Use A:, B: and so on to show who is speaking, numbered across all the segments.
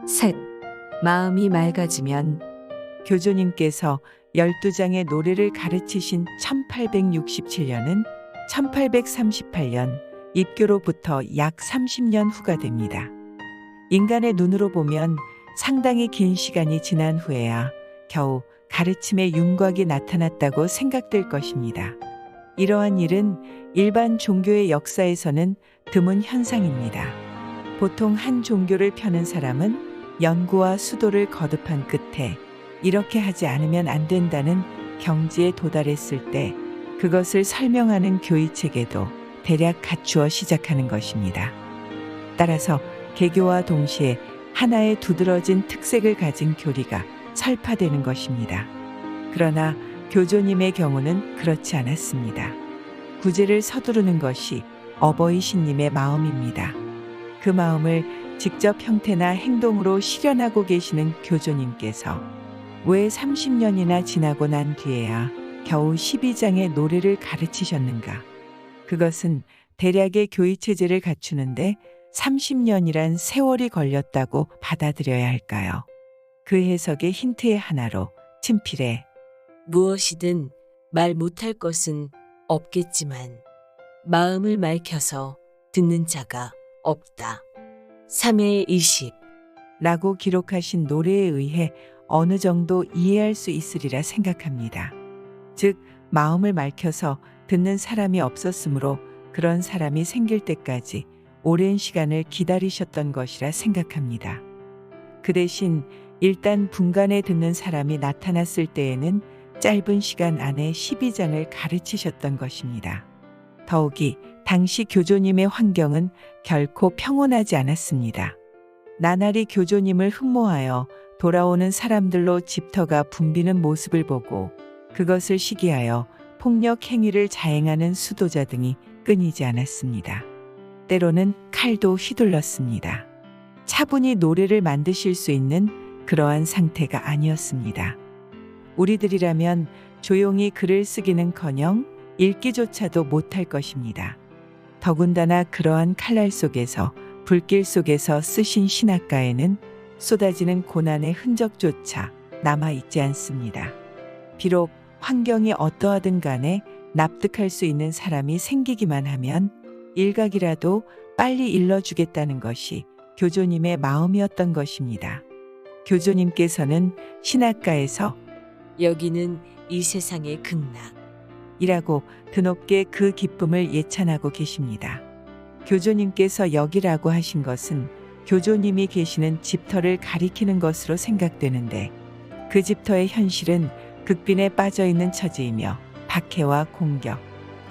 A: 셋. 마음이 맑아지면.
B: 교조님께서 12장의 노래를 가르치신 1867년은 1838년 입교로부터 약 30년 후가 됩니다. 인간의 눈으로 보면 상당히 긴 시간이 지난 후에야 겨우 가르침의 윤곽이 나타났다고 생각될 것입니다. 이러한 일은 일반 종교의 역사에서는 드문 현상입니다. 보통 한 종교를 펴는 사람은 연구와 수도를 거듭한 끝에 이렇게 하지 않으면 안 된다는 경지에 도달했을 때 그것을 설명하는 교의체계도 대략 갖추어 시작하는 것입니다. 따라서 개교와 동시에 하나의 두드러진 특색을 가진 교리가 설파되는 것입니다. 그러나 교조님의 경우는 그렇지 않았습니다. 구제를 서두르는 것이 어버이 신님의 마음입니다. 그 마음을 직접 형태나 행동으로 실현하고 계시는 교조님께서 왜 30년이나 지나고 난 뒤에야 겨우 12장의 노래를 가르치셨는가? 그것은 대략의 교의체제를 갖추는데 30년이란 세월이 걸렸다고 받아들여야 할까요? 그 해석의 힌트의 하나로 친필에
C: 무엇이든 말 못할 것은 없겠지만 마음을 맑혀서 듣는 자가 없다. 3회 20
B: 라고 기록하신 노래에 의해 어느 정도 이해할 수 있으리라 생각합니다. 즉, 마음을 맑혀서 듣는 사람이 없었으므로 그런 사람이 생길 때까지 오랜 시간을 기다리셨던 것이라 생각합니다. 그 대신 일단 분간에 듣는 사람이 나타났을 때에는 짧은 시간 안에 12장을 가르치셨던 것입니다. 더욱이 당시 교조님의 환경은 결코 평온하지 않았습니다. 나날이 교조님을 흠모하여 돌아오는 사람들로 집터가 붐비는 모습을 보고 그것을 시기하여 폭력 행위를 자행하는 수도자 등이 끊이지 않았습니다. 때로는 칼도 휘둘렀습니다. 차분히 노래를 만드실 수 있는 그러한 상태가 아니었습니다. 우리들이라면 조용히 글을 쓰기는커녕 읽기조차도 못할 것입니다. 더군다나 그러한 칼날 속에서 불길 속에서 쓰신 신학가에는 쏟아지는 고난의 흔적조차 남아있지 않습니다. 비록 환경이 어떠하든 간에 납득할 수 있는 사람이 생기기만 하면 일각이라도 빨리 일러주겠다는 것이 교조님의 마음이었던 것입니다. 교조님께서는 신학가에서
C: 여기는 이 세상의 극락
B: 이라고 드높게 그 기쁨을 예찬하고 계십니다. 교조님께서 여기라고 하신 것은 교조님이 계시는 집터를 가리키는 것으로 생각되는데 그 집터의 현실은 극빈에 빠져있는 처지이며 박해와 공격,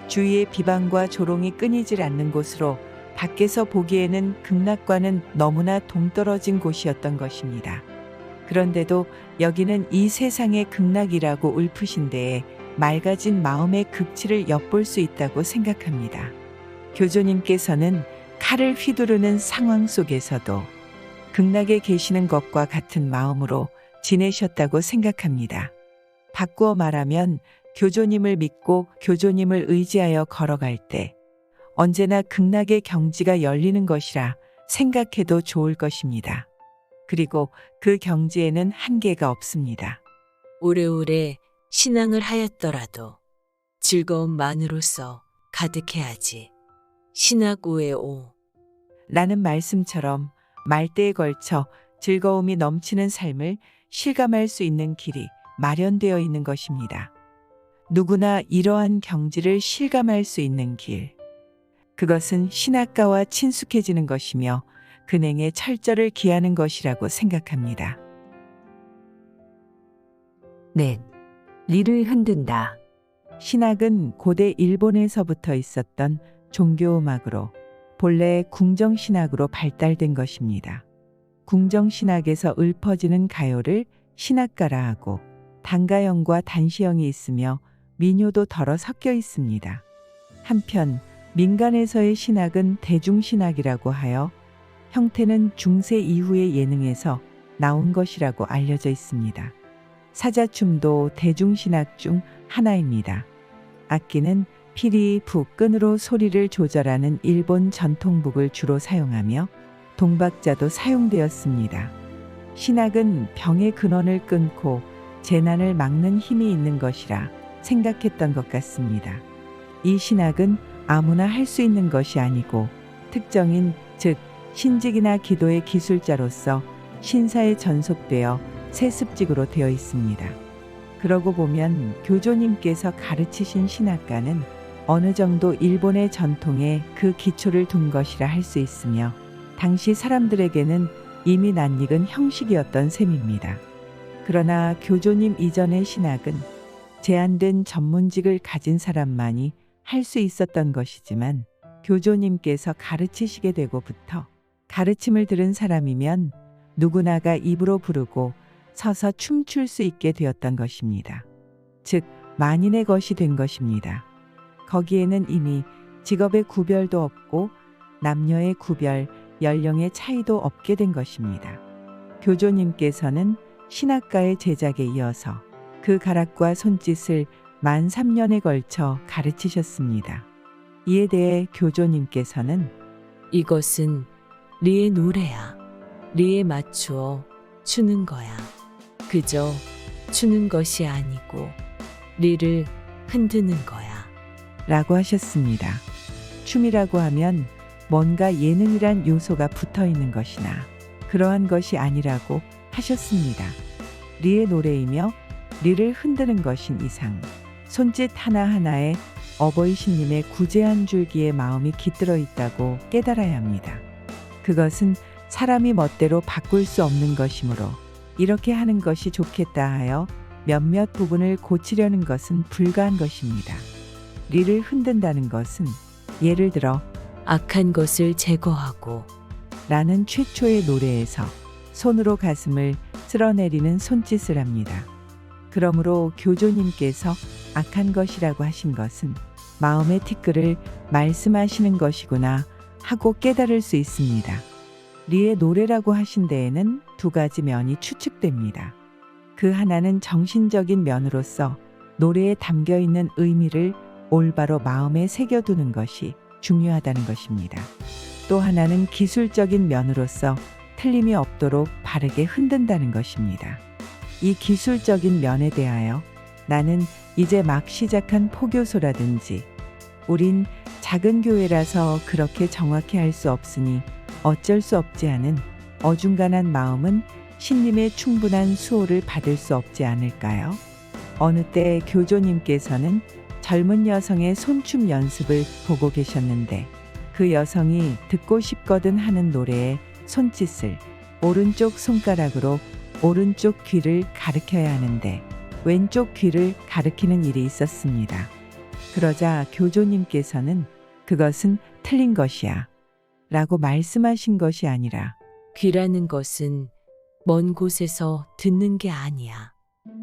B: 주위의 비방과 조롱이 끊이질 않는 곳으로 밖에서 보기에는 극락과는 너무나 동떨어진 곳이었던 것입니다. 그런데도 여기는 이 세상의 극락이라고 울프신 데에 맑아진 마음의 극치를 엿볼 수 있다고 생각합니다. 교조님께서는 칼을 휘두르는 상황 속에서도 극락에 계시는 것과 같은 마음으로 지내셨다고 생각합니다. 바꾸어 말하면 교조님을 믿고 교조님을 의지하여 걸어갈 때 언제나 극락의 경지가 열리는 것이라 생각해도 좋을 것입니다. 그리고 그 경지에는 한계가 없습니다.
C: 오래오래 신앙을 하였더라도 즐거움만으로서 가득해야지. 신학우에오
B: 라는 말씀처럼 말대에 걸쳐 즐거움이 넘치는 삶을 실감할 수 있는 길이 마련되어 있는 것입니다. 누구나 이러한 경지를 실감할 수 있는 길. 그것은 신학가와 친숙해지는 것이며 근행의 철저를 기하는 것이라고 생각합니다.
A: 넷. 리를 흔든다.
B: 신학은 고대 일본에서부터 있었던 종교음악으로 본래 궁정신학으로 발달된 것입니다. 궁정신학에서 읊어지는 가요를 신학가라 하고 단가형과 단시형이 있으며 민요도 덜어 섞여 있습니다. 한편 민간에서의 신학은 대중신학이라고 하여 형태는 중세 이후의 예능에서 나온 것이라고 알려져 있습니다. 사자춤도 대중신학 중 하나입니다. 악기는 피리, 부, 끈으로 소리를 조절하는 일본 전통북을 주로 사용하며 동박자도 사용되었습니다. 신학은 병의 근원을 끊고 재난을 막는 힘이 있는 것이라 생각했던 것 같습니다. 이 신학은 아무나 할 수 있는 것이 아니고 특정인, 즉 신직이나 기도의 기술자로서 신사에 전속되어 세습직으로 되어 있습니다. 그러고 보면 교조님께서 가르치신 신학과는 어느 정도 일본의 전통에 그 기초를 둔 것이라 할 수 있으며 당시 사람들에게는 이미 낯익은 형식이었던 셈입니다. 그러나 교조님 이전의 신학은 제한된 전문직을 가진 사람만이 할 수 있었던 것이지만 교조님께서 가르치시게 되고부터 가르침을 들은 사람이면 누구나가 입으로 부르고 서서 춤출 수 있게 되었던 것입니다. 즉 만인의 것이 된 것입니다. 거기에는 이미 직업의 구별도 없고 남녀의 구별, 연령의 차이도 없게 된 것입니다. 교조님께서는 신학가의 제작에 이어서 그 가락과 손짓을 만 3년에 걸쳐 가르치셨습니다. 이에 대해 교조님께서는
C: 이것은 리의 노래야. 리에 맞추어 추는 거야. 그저 추는 것이 아니고 리를 흔드는 거야.
B: 라고 하셨습니다. 춤이라고 하면 뭔가 예능이란 요소가 붙어 있는 것이나 그러한 것이 아니라고 하셨습니다. 리의 노래이며 리를 흔드는 것인 이상 손짓 하나하나에 어버이 신님의 구제한 줄기에 마음이 깃들어 있다고 깨달아야 합니다. 그것은 사람이 멋대로 바꿀 수 없는 것이므로 이렇게 하는 것이 좋겠다 하여 몇몇 부분을 고치려는 것은 불가한 것입니다. 리를 흔든다는 것은 예를 들어
C: 악한 것을 제거하고
B: 라는 최초의 노래에서 손으로 가슴을 쓸어내리는 손짓을 합니다. 그러므로 교조님께서 악한 것이라고 하신 것은 마음의 티끌을 말씀하시는 것이구나 하고 깨달을 수 있습니다. 리의 노래라고 하신 데에는 두 가지 면이 추측됩니다. 그 하나는 정신적인 면으로서 노래에 담겨 있는 의미를 올바로 마음에 새겨두는 것이 중요하다는 것입니다. 또 하나는 기술적인 면으로서 틀림이 없도록 바르게 흔든다는 것입니다. 이 기술적인 면에 대하여 나는 이제 막 시작한 포교소라든지 우린 작은 교회라서 그렇게 정확히 할 수 없으니 어쩔 수 없지 않은 어중간한 마음은 신님의 충분한 수호를 받을 수 없지 않을까요? 어느 때 교조님께서는 젊은 여성의 손춤 연습을 보고 계셨는데 그 여성이 듣고 싶거든 하는 노래에 손짓을 오른쪽 손가락으로 오른쪽 귀를 가리켜야 하는데 왼쪽 귀를 가리키는 일이 있었습니다. 그러자 교조님께서는 그것은 틀린 것이야 라고 말씀하신 것이 아니라
C: 귀라는 것은 먼 곳에서 듣는 게 아니야.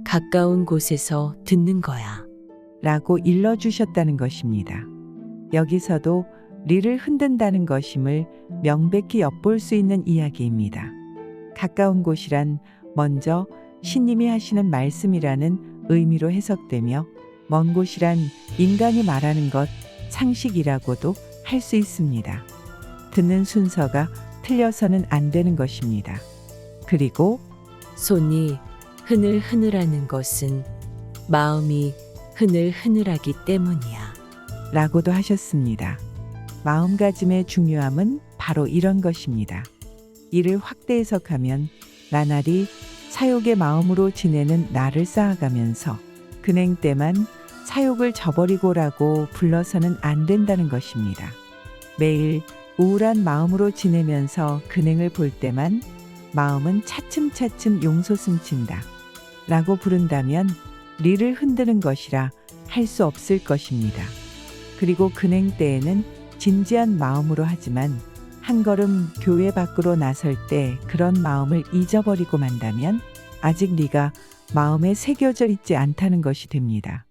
C: 가까운 곳에서 듣는 거야.
B: 라고 일러주셨다는 것입니다. 여기서도 리를 흔든다는 것임을 명백히 엿볼 수 있는 이야기입니다. 가까운 곳이란 먼저 신님이 하시는 말씀이라는 의미로 해석되며 먼 곳이란 인간이 말하는 것, 상식이라고도 할 수 있습니다. 듣는 순서가 틀려서는 안 되는 것입니다. 그리고
C: 손이 흐늘흐늘하는 것은 마음이 흐늘흐늘하기 때문이야.
B: 라고도 하셨습니다. 마음가짐의 중요함은 바로 이런 것입니다. 이를 확대 해석하면 나날이 사욕의 마음으로 지내는 나를 쌓아가면서 근행 때만 사욕을 저버리고라고 불러서는 안 된다는 것입니다. 매일 우울한 마음으로 지내면서 근행을 볼 때만 마음은 차츰차츰 용솟음친다 라고 부른다면 리를 흔드는 것이라 할 수 없을 것입니다. 그리고 근행 때에는 진지한 마음으로 하지만 한 걸음 교회 밖으로 나설 때 그런 마음을 잊어버리고 만다면 아직 네가 마음에 새겨져 있지 않다는 것이 됩니다.